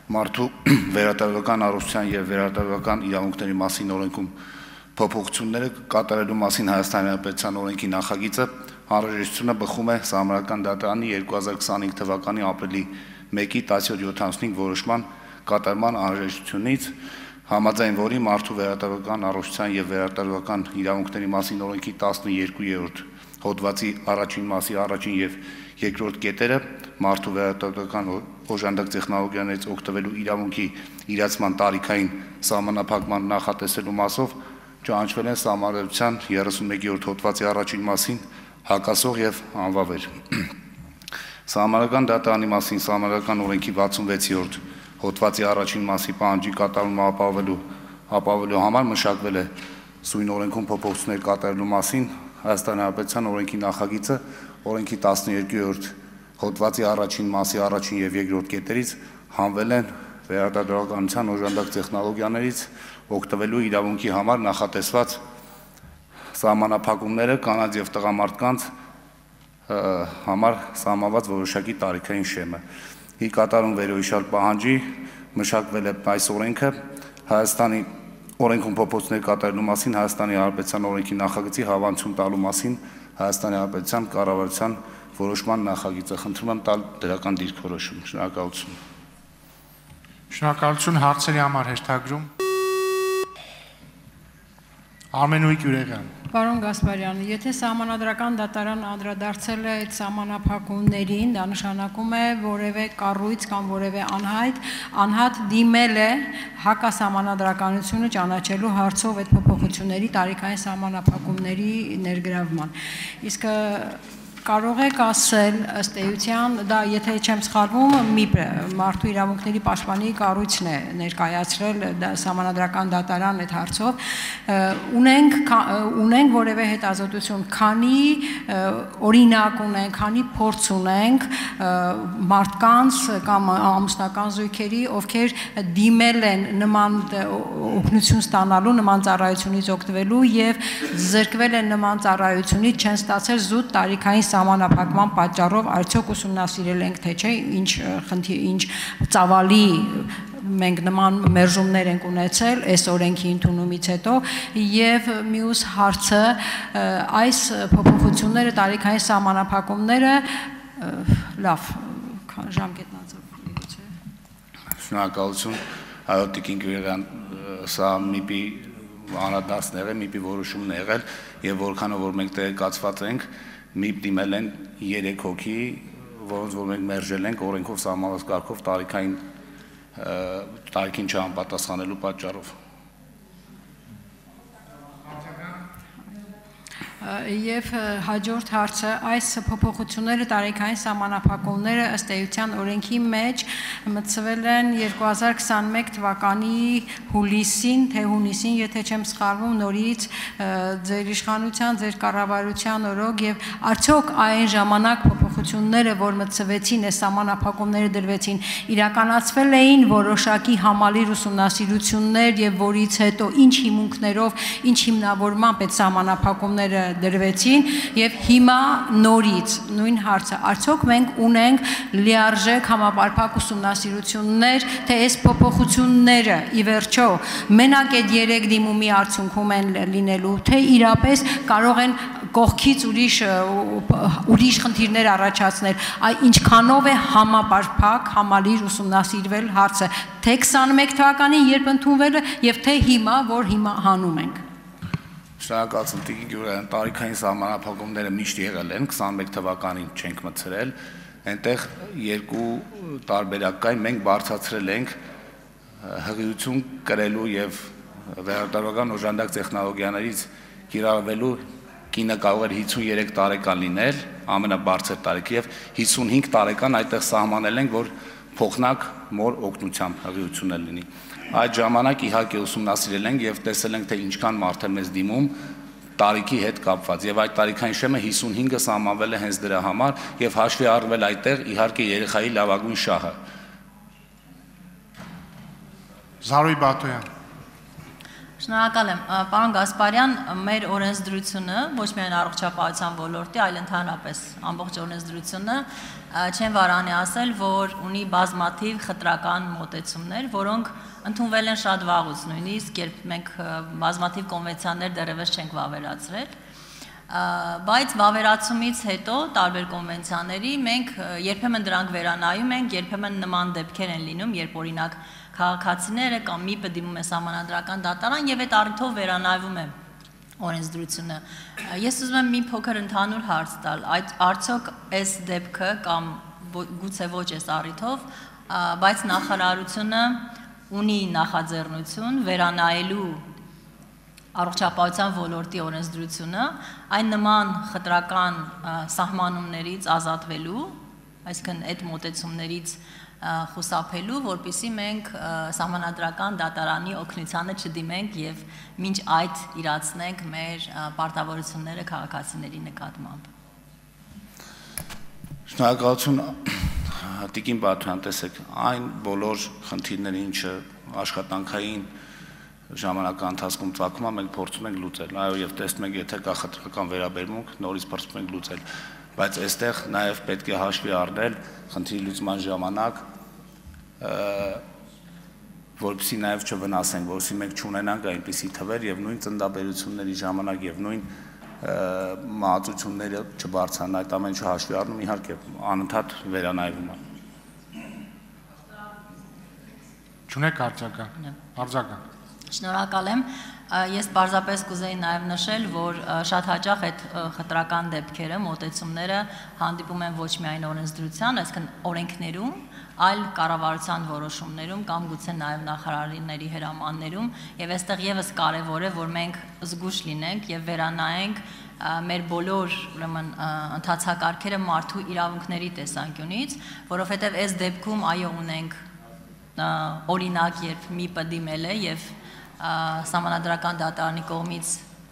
Մարդու վերարտադրական առողջության և վերարտադրական իրավունքների մասին օրենքում փոփոխությունները կատարելու մասին Հայաստանի Հանրապետության օրենքի նախագիծը անհրաժեշտությունը բխում է Սահմանադրական դատարանի 2025 թվականի ապրիլի 1-ի 1775 որոշման կատարման անհրաժեշտությունից, համաձայն որի մարդու վերարտադրական առողջության և վերարտադրական իրավունքների մասին օրենքի 12-րդ հոդվածի առաջին մասի առաջին և երկրորդ կետերը մարդու վերարտադրական օժանդակ տեխնոլոգիաներից օգտվելու իրավունքի իրացման տարիքային սահմանափակման նախատեսելու մասով ճանաչվել են Սահմանադրության 31-րդ հոդվածի առաջին մասին հակասող և անվավեր։ Սահմանադրական դատարանի մասին Սահմանադրական օրենքի 66-րդ հոդվածի առաջին մասի պահանջի կատարումը ապահովելու համար մշակվել է սույն օրենքում փոփոխություններ կատարելու մասին Հայաստանի Հանրապետության օրենքի նախագիծը օրենքի 12-րդ հոդվածի առաջին մասի առաջին և երկրորդ կետերից հանվել են վերարտադրականության օժանդակ տեխնոլոգիաներից օգտվելու իրավունքի համար նախատեսված սահմանափակումները կանանց և տղամարդկանց համար սահմանված որոշակի տարիքային շեմը։ Ի կատարում վերոհիշյալ պահանջի մշակվել է այս օրենքը Հայաստանի օրենքում փոփոխություններ կատարելու մասին Հայաստանի Հանրապետության օրենքի նախագծի հավանություն տալու մասին Հայաստանի Հանրապետության կառավարության որոշման նախագիծը։ Խնդրում եմ տալ դրական դիրքորոշում։ Շնորհակալություն։ Շնորհակալություն հարցերի համար հերթագրում։ Արմենուհի Գյուրեղյան։ Պարոն Գասպարյան, եթե Սահմանադրական դատարան անդրադարձել է այդ սահմանափակումներին, դա նշանակում է որևէ կառույց կամ որևէ անհատ դիմել է հակասահմանադրականությունը ճանաչելու հարցով այդ փոփոխությունների տարիքային սահմանափակումների ներգրավման։ Իսկ կարող եք ասել ըստ էության, դա եթե չեմ սխալվում, ՄԻՊ-ը մարդու իրավունքների պաշտպանի կառույցն է ներկայացրել Սահմանադրական դատարան այդ հարցով, ունենք որևէ հետազոտություն, քանի օրինակ ունենք, քանի փորձ ունենք մարդկանց կամ ամուսնական զույգերի, ովքեր դիմել են նման օգնություն ստանալու, նման ծառայությունից օգտվելու եւ զրկվել են նման ծառայությունից, չեն ստացել զուտ տարիքային սահմանափակման պատճառով, արդյոք ուսումնասիրել ենք թե չէ, ինչ ծավալի մենք նման մերժումներ ենք ունեցել այս օրենքի ընդունումից հետո եւ մյուս հարցը այս փոփոխությունները տարիքային սահմանափակումները լավ ժամկետնացավ չէ։ Շնորհակալություն Այո Տիկին Գյուրեղյան, սա ՄԻՊ-ի անդրադարձն եղել, ՄԻՊ-ի որոշումն եղել եւ որքանով որ մենք տեղեկացված ենք ՄԻՊ դիմել են 3 հոգի, որոնց որ մենք մերժել ենք օրենքով սահմանված կարգով տարիքին չհամապատասխանելու պատճառով։ Եվ հաջորդ հարցը այս փոփոխությունները տարիքային սահմանափակումները ըստ էության օրենքի մեջ մտցվել են 2021 թվականի հուլիսին, թե հունիսին, եթե չեմ սխալվում, նորից ձեր իշխանության, ձեր կառավարության օրոք եւ արդյոք այն ժամանակ փոփոխությունները, որ մտցվեցին, այս սահմանափակումները դրվեցին, իրականացվել էին որոշակի համալիր ուսումնասիրություններ եւ որից հետո ինչ հիմունքներով, ինչ հիմնավորմամբ այդ սահմանափակումները դրվեցին եւ հիմա նորից նույն հարցը արդյոք մենք ունենք լիարժեք համապարփակ ուսումնասիրություններ թե այս փոփոխությունները ի վերջո մենակ այդ 3 դիմումի արդյունքում են լինելու թե իրապես կարող են կողքից ուրիշ խնդիրներ առաջացնել ինչքանով է համապարփակ համալիր ուսումնասիրվել հարցը թե 21 թվականին երբ ընդունվել է եւ թե հիմա որ հիմա հանում ենք Շնորհակալություն Տիկին Գյուրեղյան, տարիքային սահմանափակումները միշտ եղել են, 21 թվականին չենք մտցրել, այնտեղ երկու տարբերակ կային, մենք բարձրացրել ենք հղիություն կրելու եւ վերարտադրական օժանդակ տեխնոլոգիաներից կիրառվելու կինը կարող էր 53 տարեկան լինել, ամենաբարձր տարիքի եւ 55 տարեկան այդտեղ սահմանել ենք, որ փոխնակ մոր օգնությամբ հղիությունը լինի։ Այդ ժամանակ իհարկե ուսումնասիրել ենք եւ տեսել ենք թե ինչքան մարդ է մեզ դիմում տարիքի հետ կապված եւ այդ տարիքային շեմը 55-ը սահմանվել է հենց դրա համար եւ հաշվի առնվել այդտեղ իհարկե երեխայի լավագույն շահը։ Զարուհի Բատոյան Շնորհակալ եմ, պարոն Գասպարյան, մեր օրենսդրությունը ոչ միայն առողջապահության ոլորտի, այլ ընդհանրապես ամբողջ օրենսդրությունը չեն վարանի ասել, որ ունի բազմաթիվ խտրական մոտեցումներ, որոնք ընդունվել են շատ վաղուց, նույնիսկ երբ մենք բազմաթիվ կոնվենցիաներ դեռևս չենք վավերացրել, բայց վավերացումից հետո տարբեր կոնվենցիաների մենք երբեմն դրանք վերանայում ենք, երբեմն նման դեպքեր են լինում, երբ օրինակ քաղաքացիները կամ ՄԻՊ-ը դիմում է սահմանադրական դատարան եւ այդ առիթով վերանայվում է օրենսդրությունը։ Ես ուզում եմ մի փոքր ընդհանուր հարց տալ, արդյոք այս դեպքը կամ գուցե ոչ այս առիթով, բայց նախարարությունը ունի նախաձեռնություն վերանայելու առողջապահության ոլորտի օրենսդրությունը այն նման խտրական սահմանումներից ազատվելու, այսինքն այդ մոտեցումներից խուսափելու, որպեսզի մենք սահմանադրական դատարանի օգնությանը չդիմենք եւ մինչ այդ իրացնենք մեր պարտավորությունները քաղաքացիների նկատմամբ։ Շնորհակալություն Տիկին Բաթյան, տեսեք, այն բոլոր խնդիրները, ինչը աշխատանքային ժամանակի ընթացքում ծագում է, մենք փորձում ենք լուծել, այո, եւ տեսնում ենք, եթե կա խտրական վերաբերմունք, նորից փորձում ենք լուծել, բայց այստեղ նաեւ պետք է հաշվի առնել խնդրի լուծման ժամանակ, որպեսզի նաեւ չվնասենք, որպեսզի մենք չունենանք այնպիսի թվեր եւ նույն ծննդաբերությունների ժամանակ եւ նույն մահացությունները չբարձրանան, այդ ամենը հաշվի առնում, իհարկե անընդհատ վերանայվում է։ Չունեք արձագանք։ Շնորհակալ եմ, ես պարզապես կուզեի նաև նշել, որ շատ հաճախ այդ խտրական դեպքերը, մոտեցումները հանդիպում են ոչ միայն օրենսդրության, այսինքն օրենքներում, այլ կառավարության որոշումներում կամ գուցե նաև նախարարների հրամաններում, եւ այստեղ եւս կարեւոր է, որ մենք զգուշ լինենք եւ վերանայենք մեր բոլոր ուրեմն ընթացակարգերը մարդու իրավունքների տեսանկյունից, որովհետեւ այս դեպքում այո ունենք օրինակ, երբ ՄԻՊ-ը դիմել է եւ սահմանադրական դատարանի կողմից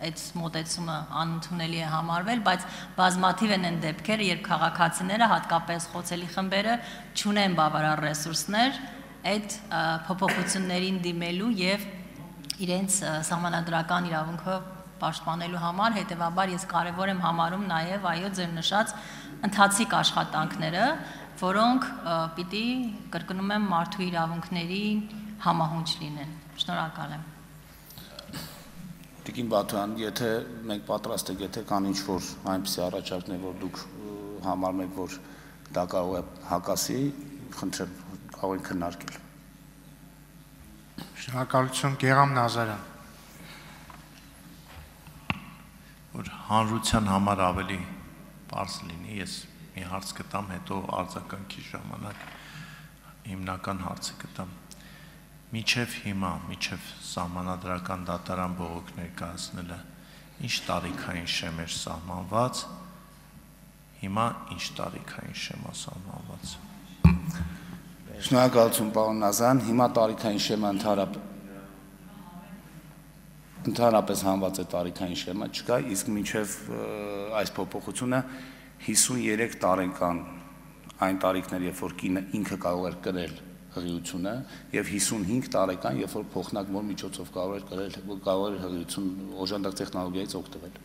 այդ մոտեցումը անընդունելի է համարվել, բայց բազմաթիվ են այն դեպքերը, երբ քաղաքացիները, հատկապես խոցելի խմբերը, չունեն բավարար ռեսուրսներ այդ փոփոխություններին դիմելու եւ իրենց սահմանադրական իրավունքը պաշտպանելու համար, հետեւաբար ես կարեւոր եմ համարում նաեւ այո ձեր նշած ընթացիկ աշխատանքները, որոնք պիտի կրկնում եմ մարդու իրավունքների համահունչ լինեն։ Շնորհակալ եմ։ Տիկին Բաթյան, եթե մենք պատրաստ ենք, եթե կան ինչ-որ այնպիսի առաջարկներ, որ դուք համարում եք, որ դա կարող է հակասի, խնդրեմ, կարող ենք քննարկել։ Շնորհակալություն, Գեղամ Նազարյան։ Որ հանրության համար ավելի պարզ լինի, ես մի հարց կտամ, հետո արձագանքի ժամանակ հիմնական հարցը կտամ։ Միջև հիմա, միջև սահմանադրական դատարան բողոք ներկայացնելը, ինչ տարիքային շեմ էր սահմանված, հիմա ինչ տարիքային շեմ է սահմանված։ Շնորհակալություն, պարոն Նազարյան, հիմա տարիքային շեմը ընդհանրապես հանված է տարիքային շեմը, չկա, իսկ մինչև այս փոփոխությունը 53 տարեկան այն տարիքներ, երբ որ կինը ինքը կարող էր կրել հղիությունը եւ 55 տարեկան, երբ որ փոխնակ մոր միջոցով կարող էր հղիություն օժանդակ տեխնոլոգիայից օգտվել։